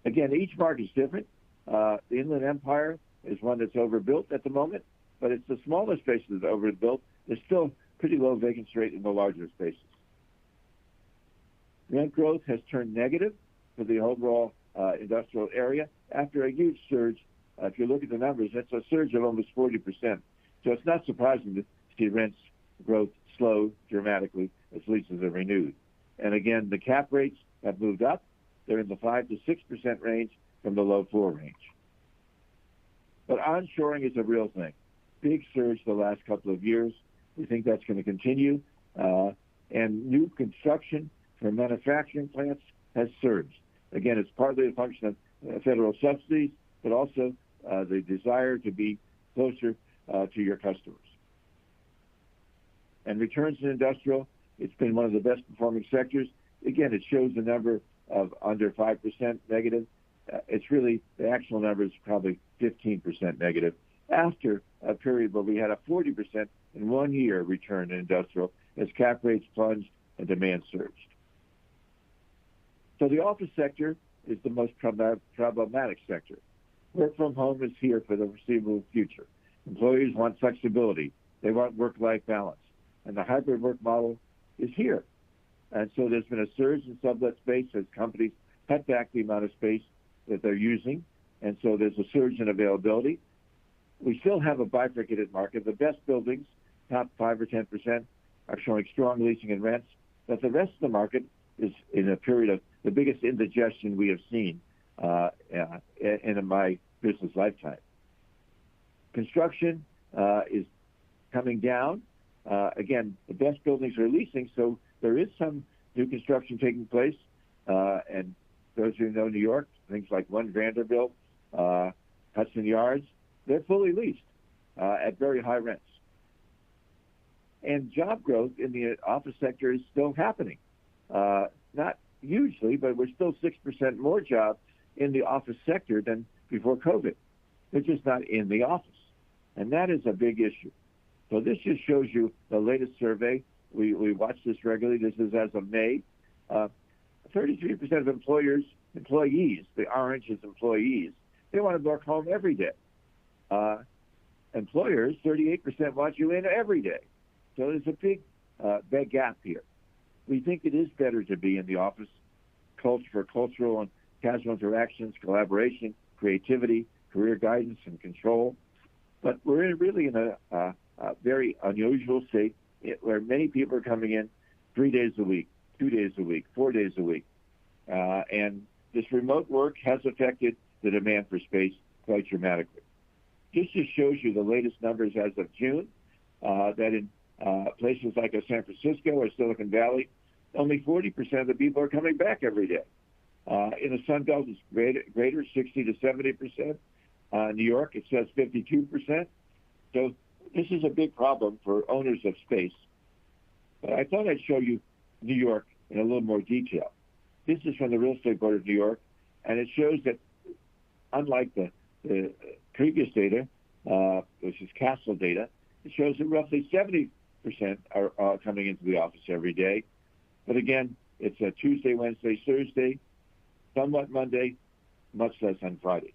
Again, each market is different. The Inland Empire is one that's overbuilt at the moment, but it's the smaller spaces that are overbuilt. There's still pretty low vacancy rate in the larger spaces. Rent growth has turned negative for the overall industrial area after a huge surge. If you look at the numbers, that's a surge of almost 40%. So it's not surprising to see rents growth slow dramatically as leases are renewed. And again, the cap rates have moved up. They're in the 5 to 6% range from the low 4 range. But onshoring is a real thing. Big surge the last couple of years. We think that's going to continue. And new construction for manufacturing plants has surged. Again, it's partly a function of federal subsidies, but also the desire to be closer to your customers. And returns in industrial, it's been one of the best performing sectors. Again, it shows a number of under 5% negative. It's really, the actual number is probably 15% negative after a period where we had a 40% in 1 year return in industrial as cap rates plunged and demand surged. So the office sector is the most problematic sector. Work from home is here for the foreseeable future. Employees want flexibility. They want work-life balance. And the hybrid work model is here. And so there's been a surge in sublet space as companies cut back the amount of space that they're using. And so there's a surge in availability. We still have a bifurcated market. The best buildings, top 5 or 10%, are showing strong leasing and rents. But the rest of the market is in a period of the biggest indigestion we have seen in my business lifetime. Construction is coming down. Again, the best buildings are leasing, so there is some new construction taking place. And those who know New York, things like One Vanderbilt, Hudson Yards, they're fully leased at very high rents. And job growth in the office sector is still happening. Not hugely, but we're still 6% more jobs in the office sector than before COVID. They're just not in the office. And that is a big issue. So this just shows you the latest survey. We watch this regularly. This is as of May. 33% of employees, the orange is employees, they want to work home every day. Employers, 38% want you in every day. So there's a big gap here. We think it is better to be in the office for cultural and casual interactions, collaboration, creativity, career guidance, and control. But we're really in a very unusual state where many people are coming in 3 days a week, 2 days a week, 4 days a week. And this remote work has affected the demand for space quite dramatically. This just shows you the latest numbers as of June, that in places like San Francisco or Silicon Valley, only 40% of the people are coming back every day. In the Sun Belt, it's greater 60 to 70%. New York, it says 52%. So this is a big problem for owners of space. But I thought I'd show you New York in a little more detail. This is from the Real Estate Board of New York, and it shows that unlike the previous data, which is Castle data, it shows that roughly 70% are coming into the office every day. But again, it's a Tuesday, Wednesday, Thursday, somewhat Monday, much less on Fridays.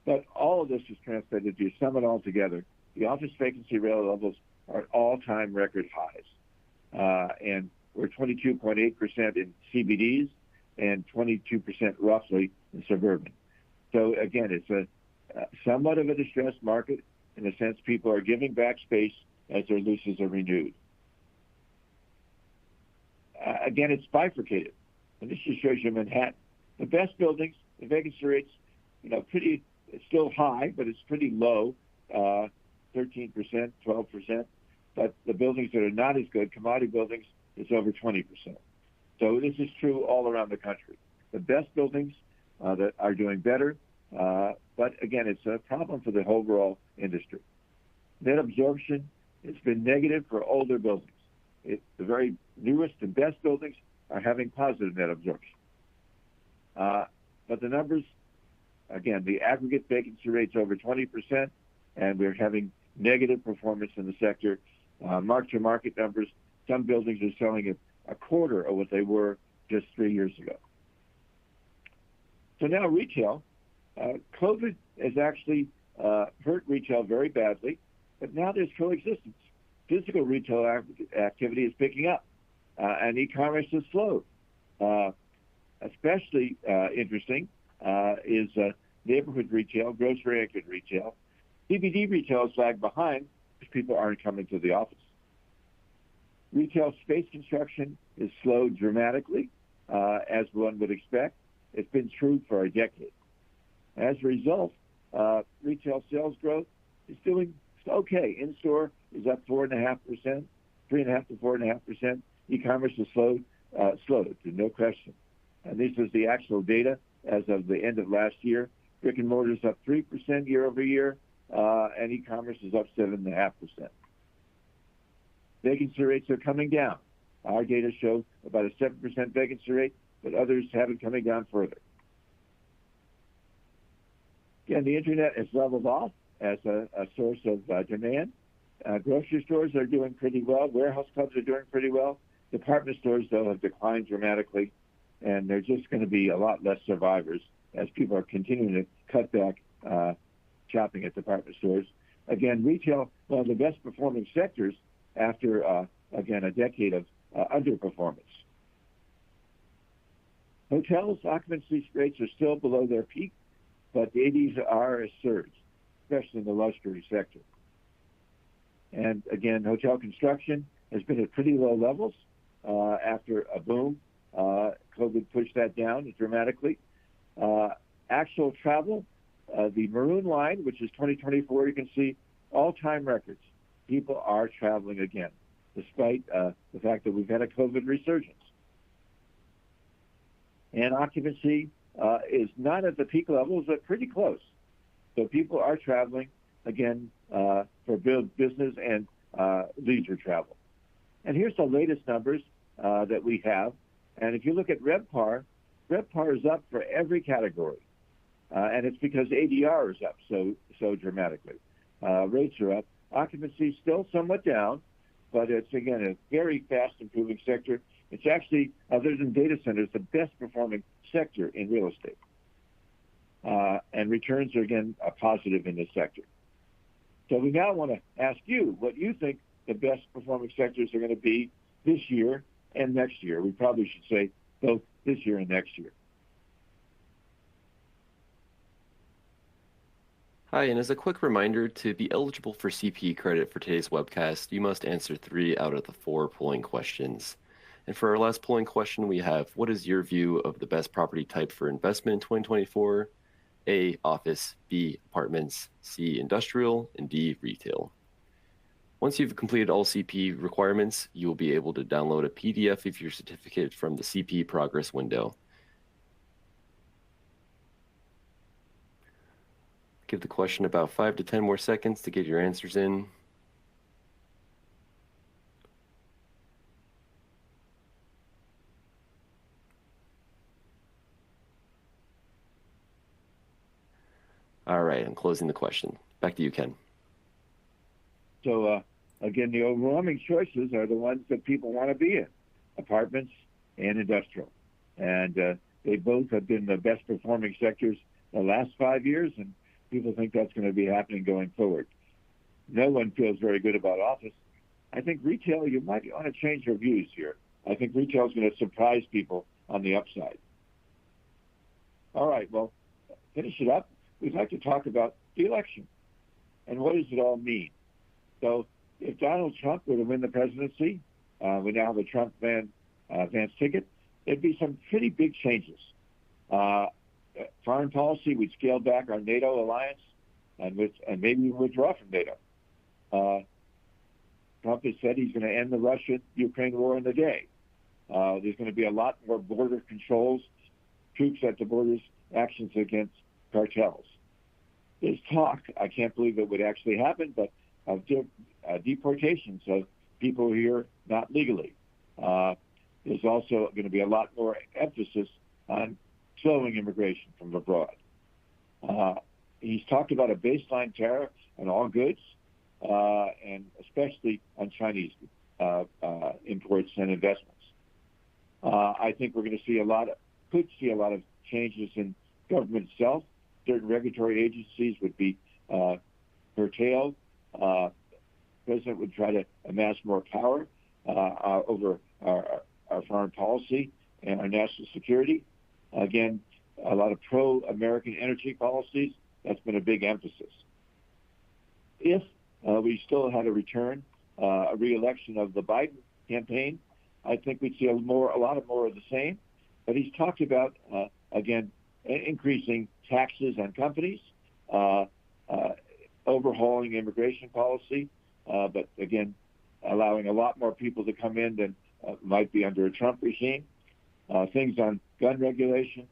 But all of this is translated, if you sum it all together, the office vacancy rate levels are at all-time record highs. And we're 22.8% in CBDs and 22% roughly in suburban. So again, it's a somewhat of a distressed market in the sense people are giving back space as their leases are renewed. Again, it's bifurcated. And this just shows you Manhattan. The best buildings, the vacancy rates, it's still high, but it's pretty low, 13%, 12%. But the buildings that are not as good, commodity buildings, it's over 20%. So this is true all around the country. The best buildings that are doing better, but again, it's a problem for the overall industry. Net absorption, it's been negative for older buildings. The very newest and best buildings are having positive net absorption. But the numbers, again, the aggregate vacancy rate's over 20%, and we're having negative performance in the sector. Mark-to-market numbers, some buildings are selling at a quarter of what they were just 3 years ago. So now retail. COVID has actually hurt retail very badly, but now there's coexistence. Physical retail activity is picking up, and e-commerce has slowed. Especially interesting is neighborhood retail, grocery-anchored retail. CBD retail has lagged behind because people aren't coming to the office. Retail space construction is slowed dramatically, as one would expect. It's been true for a decade. As a result, retail sales growth is doing okay. In-store is up 4.5%, 3.5% to 4.5%. E-commerce is slowed, no question. And this is the actual data as of the end of last year. Brick and mortar is up 3% year over year, and e-commerce is up 7.5%. Vacancy rates are coming down. Our data show about a 7% vacancy rate, but others have it coming down further. Again, the internet has leveled off as a source of demand. Grocery stores are doing pretty well. Warehouse clubs are doing pretty well. Department stores, though, have declined dramatically, and there's just going to be a lot less survivors as people are continuing to cut back shopping at department stores. Again, retail, one of the best performing sectors after, again, a decade of underperformance. Hotels, occupancy rates are still below their peak, but the ADRs a surge, especially in the luxury sector. And again, hotel construction has been at pretty low levels after a boom. COVID pushed that down dramatically. Actual travel, the maroon line, which is 2024, you can see all-time records. People are traveling again. despite the fact that we've had a COVID resurgence. And occupancy is not at the peak levels, but pretty close. So people are traveling, again, for business and leisure travel. And here's the latest numbers that we have. And if you look at RevPAR is up for every category. And it's because ADR is up so dramatically. Rates are up. Occupancy still somewhat down, but it's, again, a very fast improving sector. It's actually, other than data centers, the best performing sector in real estate. And returns are, again, positive in this sector. So we now want to ask you what you think the best performing sectors are going to be this year and next year. We probably should say both this year and next year. Hi, and as a quick reminder, to be eligible for CPE credit for today's webcast, you must answer 3 out of the 4 polling questions. And for our last polling question, we have, what is your view of the best property type for investment in 2024? A, office, B, apartments, C, industrial, and D, retail. Once you've completed all CPE requirements, you will be able to download a PDF of your certificate from the CPE progress window. Give the question about 5 to 10 more seconds to get your answers in. All right, I'm closing the question. Back to you, Ken. So, again, the overwhelming choices are the ones that people want to be in, apartments and industrial. And they both have been the best performing sectors the last 5 years, and people think that's going to be happening going forward. No one feels very good about office. I think retail, you might want to change your views here. I think retail is going to surprise people on the upside. All right, well, finish it up. We'd like to talk about the election and what does it all mean. So if Donald Trump were to win the presidency, we now have a Trump-Vance ticket, there'd be some pretty big changes. Foreign policy, we'd scale back our NATO alliance and maybe withdraw from NATO. Trump has said he's going to end the Russia-Ukraine war in a day. There's going to be a lot more border controls, troops at the borders, actions against cartels. There's talk, I can't believe it would actually happen, but of deportations of people here not legally. There's also going to be a lot more emphasis on slowing immigration from abroad. He's talked about a baseline tariff on all goods, and especially on Chinese imports and investments. I think we're going to could see a lot of changes in government itself. Certain regulatory agencies would be curtailed. The president would try to amass more power over our foreign policy and our national security. Again, a lot of pro-American energy policies. That's been a big emphasis. If we still had a re-election of the Biden campaign, I think we'd see a lot more of the same. But he's talked about, again, increasing taxes on companies, overhauling immigration policy, but again, allowing a lot more people to come in than might be under a Trump regime. Things on gun regulation,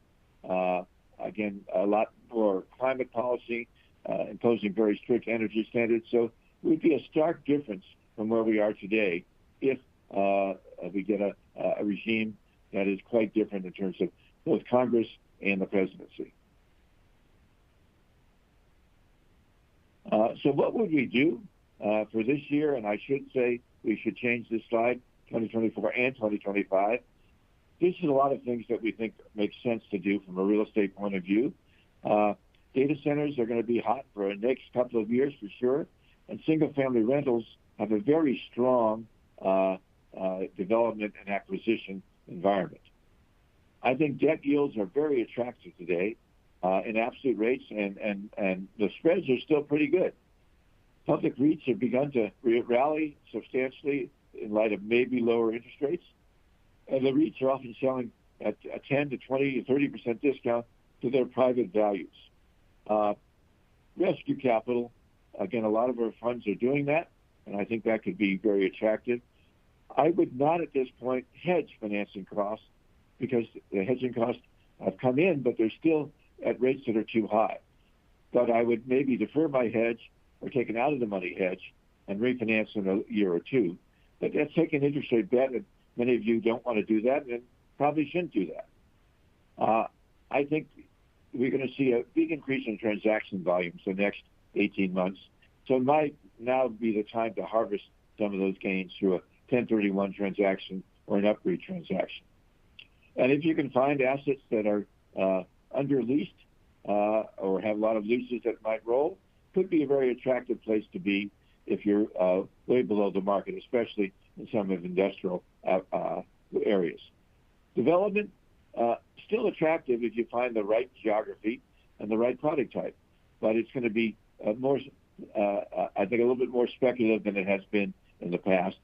again, a lot more climate policy, imposing very strict energy standards. So it would be a stark difference from where we are today if we get a regime that is quite different in terms of both Congress and the presidency. So what would we do for this year? And I should say we should change this slide, 2024 and 2025. This is a lot of things that we think make sense to do from a real estate point of view. Data centers are going to be hot for the next couple of years for sure. And single-family rentals have a very strong development and acquisition environment. I think debt yields are very attractive today in absolute rates, and the spreads are still pretty good. Public REITs have begun to rally substantially in light of maybe lower interest rates. And the REITs are often selling at a 10 to 20 to 30% discount to their private values. Rescue capital, again, a lot of our funds are doing that, and I think that could be very attractive. I would not at this point hedge financing costs because the hedging costs have come in, but they're still at rates that are too high. But I would maybe defer my hedge or take an out-of-the-money hedge and refinance in a year or two. But that's taking an interest rate bet, and many of you don't want to do that and probably shouldn't do that. I think we're going to see a big increase in transaction volumes the next 18 months. So it might now be the time to harvest some of those gains through a 1031 transaction or an upgrade transaction. And if you can find assets that are under leased or have a lot of leases that might roll, could be a very attractive place to be if you're way below the market, especially in some of industrial areas. Development, still attractive if you find the right geography and the right product type, but it's going to be more, I think, a little bit more speculative than it has been in the past.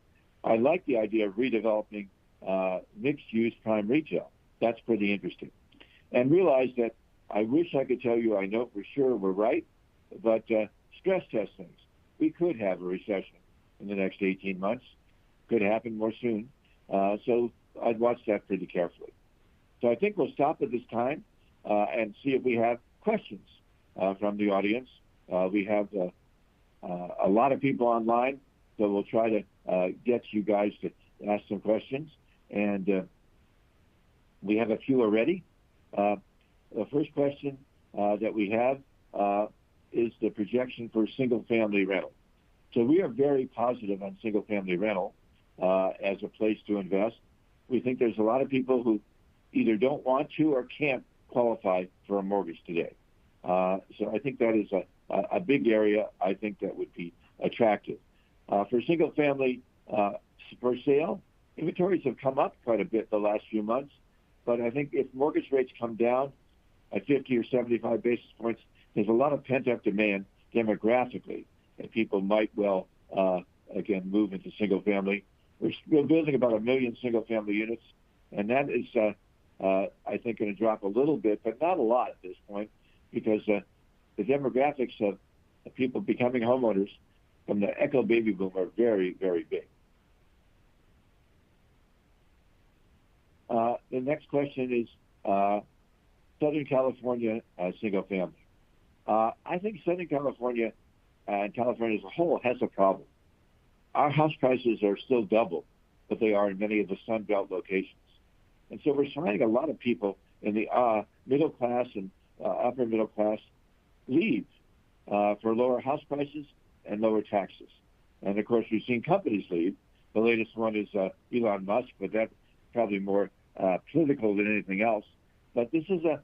I like the idea of redeveloping mixed-use prime retail. That's pretty interesting. And realize that I wish I could tell you I know for sure we're right, but stress test things. We could have a recession in the next 18 months. Could happen more soon. So I'd watch that pretty carefully. So I think we'll stop at this time and see if we have questions from the audience. We have a lot of people online, so we'll try to get you guys to ask some questions. And we have a few already. The first question that we have is the projection for single-family rental. So we are very positive on single-family rental as a place to invest. We think there's a lot of people who either don't want to or can't qualify for a mortgage today. So I think that is a big area I think that would be attractive. For single-family for sale, inventories have come up quite a bit the last few months, but I think if mortgage rates come down at 50 or 75 basis points, there's a lot of pent-up demand demographically, and people might well, again, move into single-family. We're building about 1 million single-family units, and that is, I think, going to drop a little bit, but not a lot at this point, because the demographics of people becoming homeowners from the Echo baby boom are very, very big. The next question is Southern California single family. I think Southern California and California as a whole has a problem. Our house prices are still double what they are in many of the Sun Belt locations. And so we're finding a lot of people in the middle class and upper middle class leave for lower house prices and lower taxes. And of course, we've seen companies leave. The latest one is Elon Musk, but that's probably more political than anything else. But this is a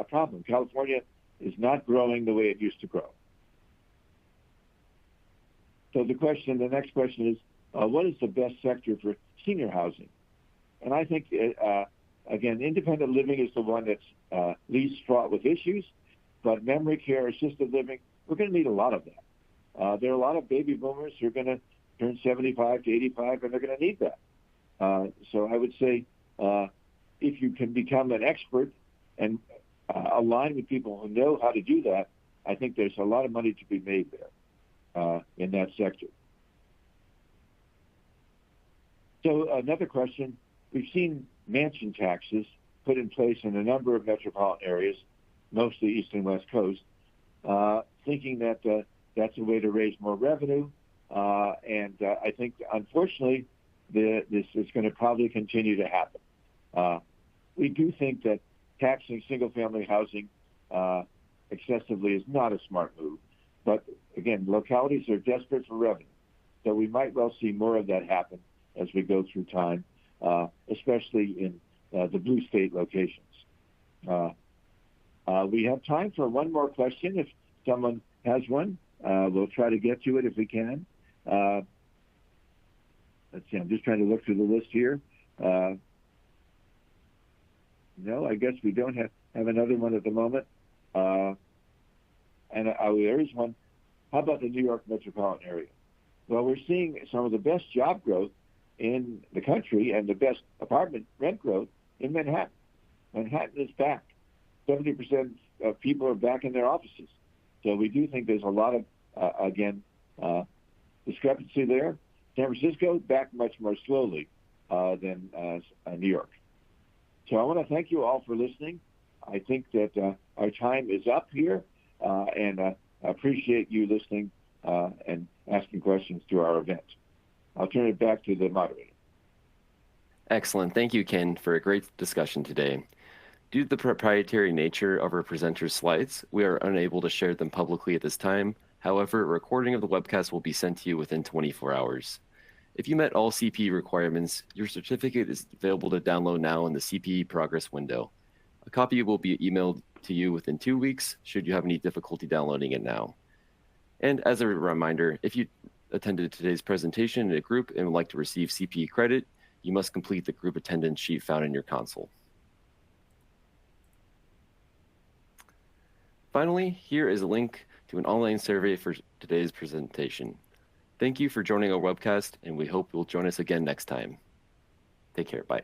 problem. California is not growing the way it used to grow. So the next question is, what is the best sector for senior housing? And I think, again, independent living is the one that's least fraught with issues, but memory care, assisted living, we're going to need a lot of that. There are a lot of baby boomers who are going to turn 75 to 85, and they're going to need that. So I would say if you can become an expert and align with people who know how to do that, I think there's a lot of money to be made there in that sector. So another question, we've seen mansion taxes put in place in a number of metropolitan areas, mostly East and West Coast, thinking that that's a way to raise more revenue. And I think, unfortunately, this is going to probably continue to happen. We do think that taxing single-family housing excessively is not a smart move. But, again, localities are desperate for revenue. So we might well see more of that happen as we go through time, especially in the blue state locations. We have time for one more question. If someone has one, we'll try to get to it if we can. Let's see, I'm just trying to look through the list here. No, I guess we don't have another one at the moment. And there is one. How about the New York metropolitan area? Well, we're seeing some of the best job growth in the country and the best apartment rent growth in Manhattan. Manhattan is back. 70% of people are back in their offices. So we do think there's a lot of, discrepancy there. San Francisco back much more slowly than New York. So I want to thank you all for listening. I think that our time is up here, and I appreciate you listening and asking questions to our event. I'll turn it back to the moderator. Excellent. Thank you, Ken, for a great discussion today. Due to the proprietary nature of our presenters' slides, we are unable to share them publicly at this time. However, a recording of the webcast will be sent to you within 24 hours. If you met all CPE requirements, your certificate is available to download now in the CPE progress window. A copy will be emailed to you within 2 weeks should you have any difficulty downloading it now. And as a reminder, if you attended today's presentation in a group and would like to receive CPE credit, you must complete the group attendance sheet found in your console. Finally, here is a link to an online survey for today's presentation. Thank you for joining our webcast, and we hope you'll join us again next time. Take care. Bye.